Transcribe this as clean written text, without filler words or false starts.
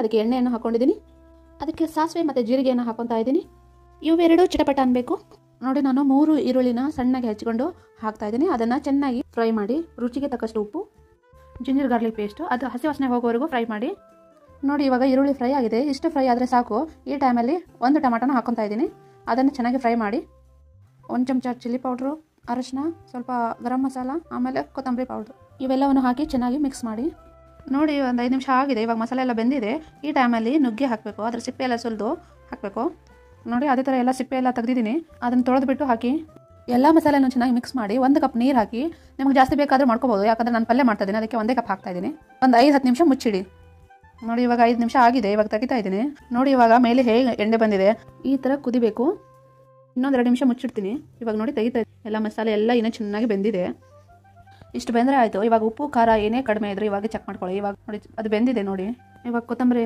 ಅದಕ್ಕೆ ಎಣ್ಣೆಯನ್ನು ಹಾಕೊಂಡಿದ್ದೀನಿ. ಅದಕ್ಕೆ ಸಾಸಿವೆ ಮತ್ತು ಜೀರಿಗೆಯನ್ನು ಹಾಕೊತಾ ಇದ್ದೀನಿ. ಇವೆರಡು ಚಿಟಪಟ ಅನ್ಬೇಕು ನೋಡಿ. ನಾನು 3 ಈರುಳ್ಳಿನ ಸಣ್ಣಗೆ ಹೆಚ್ಚಿಕೊಂಡು ಹಾಕ್ತಾ ಇದ್ದೀನಿ. ಅದನ್ನು ಚೆನ್ನಾಗಿ ಫ್ರೈ ಮಾಡಿ, ರುಚಿಗೆ ತಕ್ಕಷ್ಟು ಉಪ್ಪು, ಜಿಂಜರ್ ಗಾರ್ಲಿಕ್ ಪೇಸ್ಟ್, ಅದು ಹಸಿ ವಾಸನೆ ಹೋಗೋವರೆಗೂ ಫ್ರೈ ಮಾಡಿ. ನೋಡಿ ಇವಾಗ ಈರುಳ್ಳಿ ಫ್ರೈ ಆಗಿದೆ. ಇಷ್ಟು ಫ್ರೈ ಆದರೆ ಸಾಕು. ಈ ಟೈಮಲ್ಲಿ 1 ಟೊಮಾಟೋನ ಹಾಕೊತಾ ಇದ್ದೀನಿ. ಅದನ್ನು ಚೆನ್ನಾಗಿ ಫ್ರೈ ಮಾಡಿ. 1 ಚಮಚ ಚಿಲ್ಲಿ ಪೌಡ್ರು, ಅರಶಿನ, ಸ್ವಲ್ಪ ಗರಂ ಮಸಾಲ, ಆಮೇಲೆ ಕೊತ್ತಂಬರಿ ಪೌಡ್ರು, ಇವೆಲ್ಲವನ್ನು ಹಾಕಿ ಚೆನ್ನಾಗಿ ಮಿಕ್ಸ್ ಮಾಡಿ. ನೋಡಿ ಒಂದು 5 ನಿಮಿಷ ಆಗಿದೆ. ಇವಾಗ ಮಸಾಲೆ ಎಲ್ಲ ಬೆಂದಿದೆ. ಈ ಟೈಮಲ್ಲಿ ನುಗ್ಗೆ ಹಾಕಬೇಕು. ಅದ್ರ ಸಿಪ್ಪೆ ಎಲ್ಲ ಸುಲಿದು ಹಾಕಬೇಕು. ನೋಡಿ ಅದೇ ಥರ ಎಲ್ಲ ಸಿಪ್ಪೆ ಎಲ್ಲ ತೆಗೆದಿದ್ದೀನಿ. ಅದನ್ನು ತೊಳೆದ್ಬಿಟ್ಟು ಹಾಕಿ ಎಲ್ಲ ಮಸಾಲೆನೂ ಚೆನ್ನಾಗಿ ಮಿಕ್ಸ್ ಮಾಡಿ. 1 ಕಪ್ ನೀರು ಹಾಕಿ. ನಿಮಗೆ ಜಾಸ್ತಿ ಬೇಕಾದರೂ ಮಾಡ್ಕೋಬೋದು, ಯಾಕಂದರೆ ನಾನು ಪಲ್ಯ ಮಾಡ್ತಾ ಇದ್ದೀನಿ. ಅದಕ್ಕೆ 1 ಕಪ್ ಹಾಕ್ತಾ ಇದ್ದೀನಿ. ಒಂದು 5-10 ನಿಮಿಷ ಮುಚ್ಚಿಡಿ. ನೋಡಿ ಇವಾಗ 5 ನಿಮಿಷ ಆಗಿದೆ. ಇವಾಗ ತೆಗಿತಾ ಇದ್ದೀನಿ. ನೋಡಿ ಇವಾಗ ಮೇಲೆ ಹೇಗೆ ಎಣ್ಣೆ ಬಂದಿದೆ. ಈ ಥರ ಕುದಿಬೇಕು. ಇನ್ನೊಂದು 2 ನಿಮಿಷ ಮುಚ್ಚಿಡ್ತೀನಿ. ಇವಾಗ ನೋಡಿ ತೆಗಿತಾ ಎಲ್ಲ ಮಸಾಲೆ ಎಲ್ಲ ಇನ್ನೂ ಚೆನ್ನಾಗಿ ಬೆಂದಿದೆ. ಇಷ್ಟು ಬೆಂದರೆ ಆಯಿತು. ಇವಾಗ ಉಪ್ಪು ಖಾರ ಏನೇ ಕಡಿಮೆ ಇದ್ದರೆ ಇವಾಗ ಚೆಕ್ ಮಾಡ್ಕೊಳ್ಳಿ. ಇವಾಗ ನೋಡಿ ಅದು ಬೆಂದಿದೆ ನೋಡಿ. ಇವಾಗ ಕೊತ್ತಂಬರಿ